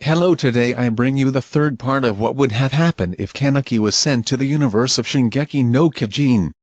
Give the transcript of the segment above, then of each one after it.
Hello, today I bring you the third part of what would have happened if Kaneki was sent to the universe of Shingeki no Kyojin.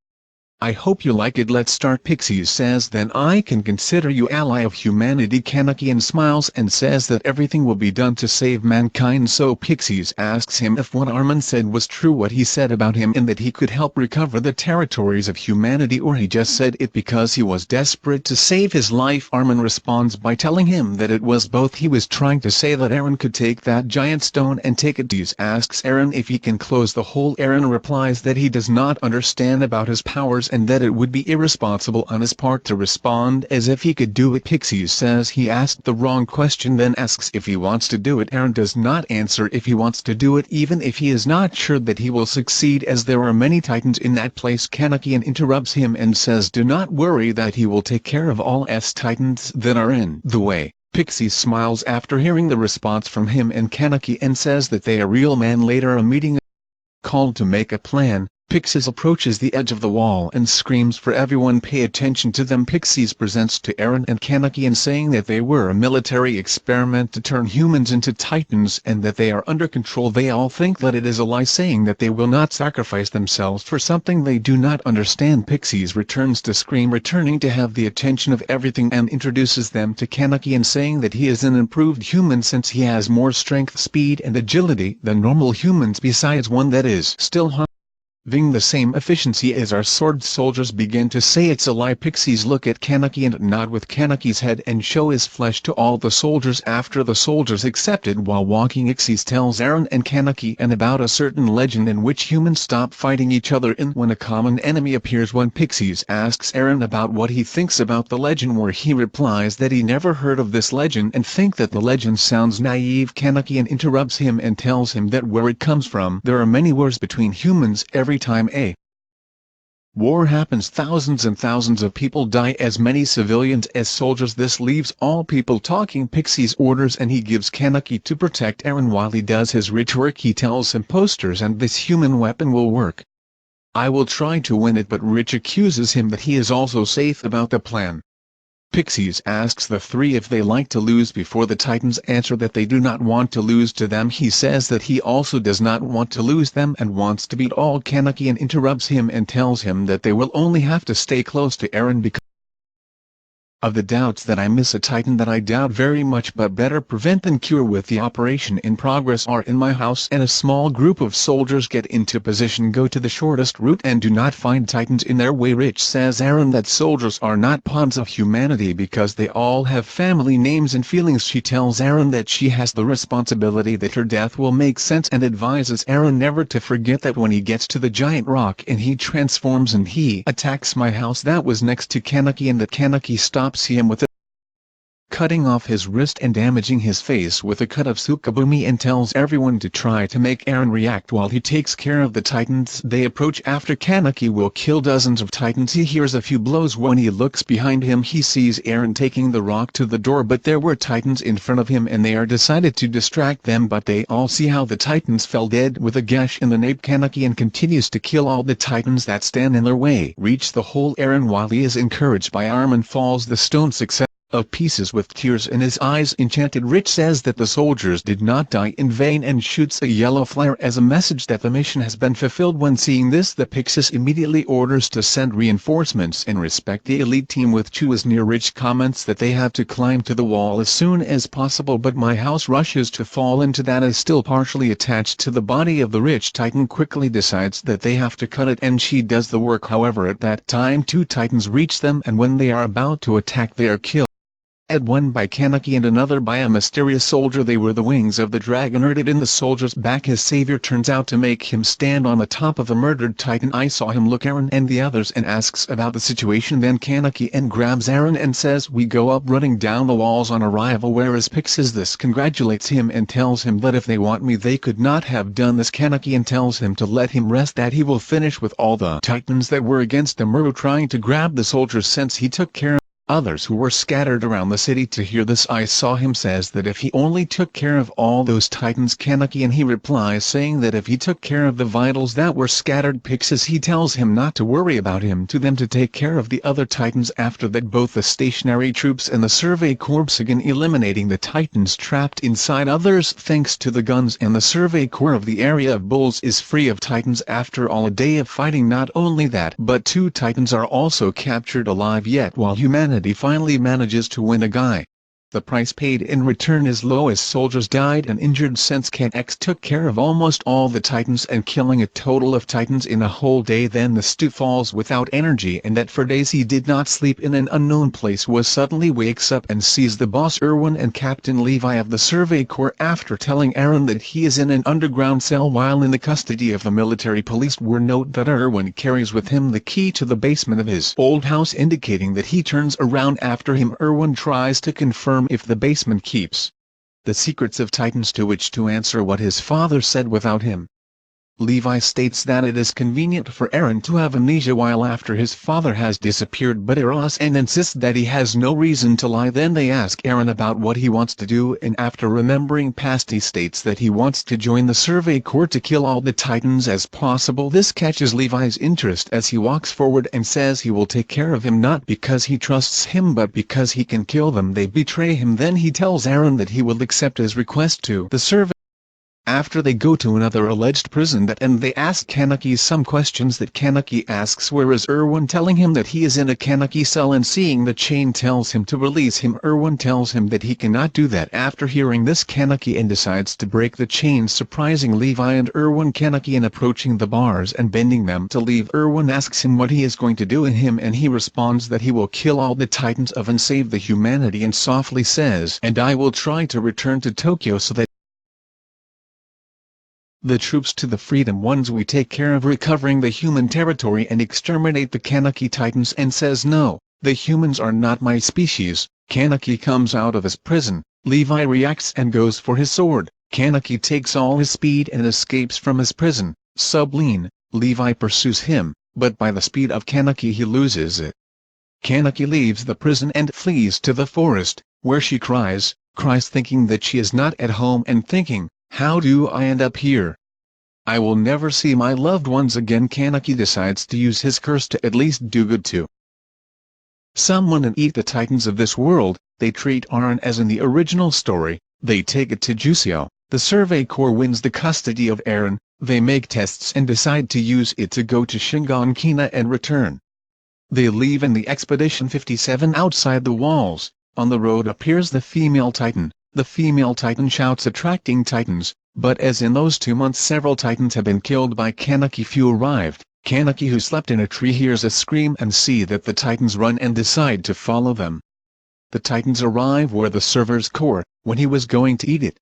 I hope you like it. Let's start. Pixies says, then I can consider you ally of humanity. Kaneki smiles and says that everything will be done to save mankind. So Pixies asks him if what Armin said was true, what he said about him and that he could help recover the territories of humanity, or he just said it because he was desperate to save his life. Armin responds by telling him that it was both. He was trying to say that Eren could take that giant stone and take it. Pixies asks Eren if he can close the hole. Eren replies that he does not understand about his powers and that it would be irresponsible on his part to respond as if he could do it. Pixies says he asked the wrong question, then asks if he wants to do it. Eren does not answer if he wants to do it, even if he is not sure that he will succeed, as there are many titans in that place. Kaneki interrupts him and says do not worry, that he will take care of all titans that are in the way. Pixies smiles after hearing the response from him and Kaneki and says that they are real men. Later, a meeting called to make a plan. Pixies approaches the edge of the wall and screams for everyone pay attention to them. Pixies presents to Eren and Kaneki and saying that they were a military experiment to turn humans into titans and that they are under control. They all think that it is a lie, saying that they will not sacrifice themselves for something they do not understand. Pixies returns to scream, returning to have the attention of everything, and introduces them to Kaneki and saying that he is an improved human since he has more strength, speed and agility than normal humans, besides one that is still having the same efficiency as our sword soldiers. Begin to say it's a lie. Pixies look at Kaneki and nod with Kaneki's head and show his flesh to all the soldiers. After the soldiers accepted while walking, Pixies tells Eren and Kaneki and about a certain legend in which humans stop fighting each other in when a common enemy appears. When Pixies asks Eren about what he thinks about the legend, where he replies that he never heard of this legend and think that the legend sounds naive. Kaneki interrupts him and tells him that where it comes from, there are many wars between humans. Every time a war happens, thousands and thousands of people die, as many civilians as soldiers. This leaves all people talking. Pixies orders and he gives Kaneki to protect Eren while he does his rich work. He tells him posters and this human weapon will work. I will try to win it, but Rich accuses him that he is also safe about the plan. Pixies asks the three if they like to lose before the Titans answer that they do not want to lose to them. He says that he also does not want to lose them and wants to beat all. Kaneki interrupts him and tells him that they will only have to stay close to Eren because of the doubts that I miss a Titan that I doubt very much, but better prevent than cure. With the operation in progress are in my house and a small group of soldiers get into position, go to the shortest route and do not find Titans in their way. Rich says Eren that soldiers are not pawns of humanity because they all have family names and feelings. She tells Eren that she has the responsibility, that her death will make sense, and advises Eren never to forget that when he gets to the giant rock and he transforms and he attacks my house that was next to Kaneki, and that Kaneki stops him with a cutting off his wrist and damaging his face with a cut of Tsukabumi, and tells everyone to try to make Eren react while he takes care of the Titans. They approach after Kaneki will kill dozens of Titans. He hears a few blows. When he looks behind him he sees Eren taking the rock to the door, but there were Titans in front of him and they are decided to distract them, but they all see how the Titans fell dead with a gash in the nape. Kaneki continues to kill all the Titans that stand in their way. Reach the hole. Eren, while he is encouraged by Armin, falls the stone success of pieces with tears in his eyes. Enchanted Rich says that the soldiers did not die in vain and shoots a yellow flare as a message that the mission has been fulfilled. When seeing this, the Pixies immediately orders to send reinforcements and respect the elite team. With Chu is near. Rich comments that they have to climb to the wall as soon as possible, but my house rushes to fall into that is still partially attached to the body of the Rich Titan. Quickly decides that they have to cut it and she does the work. However, at that time two Titans reach them and when they are about to attack they are killed. One by Kaneki and another by a mysterious soldier. They were the wings of the dragon rooted in the soldier's back. His savior turns out to make him stand on the top of a murdered Titan. I saw him look Eren and the others and asks about the situation. Then Kaneki grabs Eren and says we go up running down the walls on arrival, whereas Pixies this congratulates him and tells him that if they want me they could not have done this. Kaneki tells him to let him rest, that he will finish with all the Titans that were against them. Muro trying to grab the soldiers since he took care Others who were scattered around the city to hear this I saw him says that if he only took care of all those titans kaneki, and he replies saying that if he took care of the vitals that were scattered pixies, he tells him not to worry about him, to them to take care of the other titans. After that both the stationary troops and the survey corps begin eliminating the titans trapped inside. Others, thanks to the guns, and the survey corps of the area of bulls is free of titans after all a day of fighting. Not only that, but 2 titans are also captured alive, yet while humanity finally manages to win a guy. The price paid in return is low, as soldiers died and injured since kaneki took care of almost all the titans and killing a total of titans in a whole day. Then the stew falls without energy, and that for days he did not sleep in an unknown place was suddenly wakes up and sees the boss Erwin and Captain Levi of the Survey Corps. After telling Aaron that he is in an underground cell while in the custody of the military police, we note that Erwin carries with him the key to the basement of his old house, indicating that he turns around after him. Erwin tries to confirm if the basement keeps the secrets of titans, to which to answer what his father said without him. Levi states that it is convenient for Aaron to have amnesia while after his father has disappeared, but Eros and insists that he has no reason to lie. Then they ask Aaron about what he wants to do, and after remembering past he states that he wants to join the Survey Corps to kill all the titans as possible. This catches Levi's interest as he walks forward and says he will take care of him, not because he trusts him but because he can kill them. They betray him. Then he tells Aaron that he will accept his request to the Survey. After they go to another alleged prison and they ask kaneki some questions that kaneki asks where is Erwin, telling him that he is in a kaneki cell, and seeing the chain tells him to release him. Erwin tells him that he cannot do that. After hearing this, kaneki and decides to break the chain, surprising Levi and Erwin. Kaneki and approaching the bars and bending them to leave. Erwin asks him what he is going to do in him, and he responds that he will kill all the titans of and save the humanity, and softly says, and I will try to return to Tokyo so that the troops to the freedom ones we take care of recovering the human territory and exterminate the kaneki titans, and says no, the humans are not my species. Kaneki comes out of his prison, Levi reacts and goes for his sword. Kaneki takes all his speed and escapes from his prison. Subline, Levi pursues him, but by the speed of kaneki he loses it. Kaneki leaves the prison and flees to the forest, where she cries thinking that she is not at home and thinking, how do I end up here? I will never see my loved ones again. Kaneki decides to use his curse to at least do good to someone and eat the titans of this world. They treat Aaron as in the original story. They take it to Juseo. The Survey Corps wins the custody of Aaron. They make tests and decide to use it to go to Shingankina and return. They leave in the Expedition 57. Outside the walls, on the road, appears the female titan. The female titan shouts, attracting titans, but as in those 2 months several titans have been killed by kaneki. Few arrived. Kaneki, who slept in a tree, hears a scream and see that the titans run and decide to follow them. The titans arrive where the server's core, when he was going to eat it.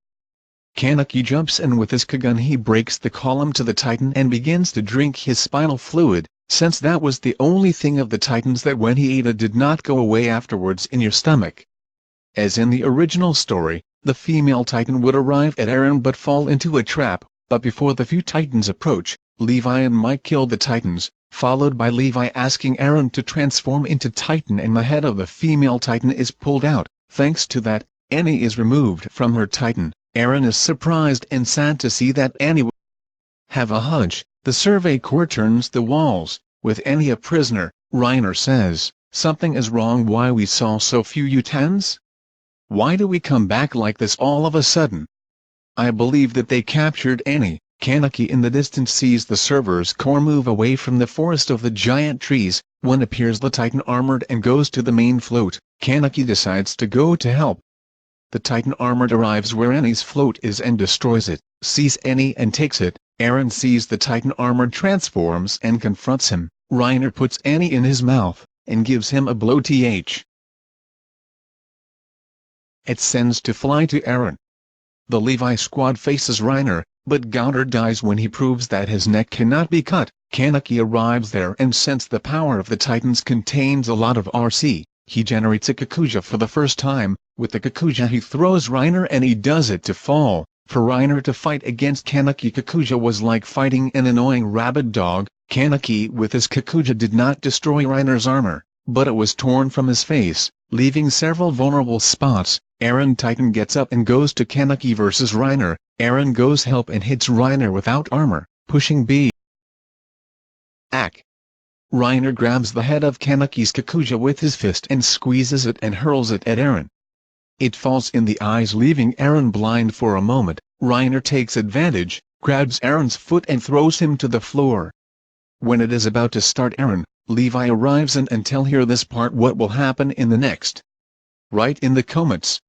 Kaneki jumps and with his kagun he breaks the column to the titan and begins to drink his spinal fluid, since that was the only thing of the titans that when he ate it did not go away afterwards in your stomach. As in the original story, the female titan would arrive at Aaron but fall into a trap, but before the few titans approach, Levi and Mike kill the titans, followed by Levi asking Aaron to transform into titan, and the head of the female titan is pulled out. Thanks to that, Annie is removed from her titan. Aaron is surprised and sad to see that Annie have a hunch. The Survey Corps turns the walls, with Annie a prisoner. Reiner says, something is wrong. Why we saw so few Utans? Why do we come back like this all of a sudden? I believe that they captured Annie. Kaneki in the distance sees the server's core move away from the forest of the giant trees, when appears the titan armored and goes to the main float. Kaneki decides to go to help. The titan armored arrives where Annie's float is and destroys it, sees Annie and takes it. Aaron sees the titan armored transforms and confronts him. Reiner puts Annie in his mouth, and gives him a blow. It sends to fly to Aaron. The Levi squad faces Reiner, but Gowder dies when he proves that his neck cannot be cut. Kaneki arrives there and since the power of the titans contains a lot of RC, he generates a Kakuja for the first time. With the Kakuja he throws Reiner and he does it to fall. For Reiner to fight against Kaneki, Kakuja was like fighting an annoying rabid dog. Kaneki with his Kakuja did not destroy Reiner's armor, but it was torn from his face, leaving several vulnerable spots. Eren Titan gets up and goes to Kaneki vs Reiner. Eren goes help and hits Reiner without armor, pushing B. Ack. Reiner grabs the head of Kaneki's Kakuja with his fist and squeezes it and hurls it at Eren. It falls in the eyes, leaving Eren blind for a moment. Reiner takes advantage, grabs Eren's foot and throws him to the floor. When it is about to start, Levi arrives and tell here this part what will happen in the next. Write in the comments.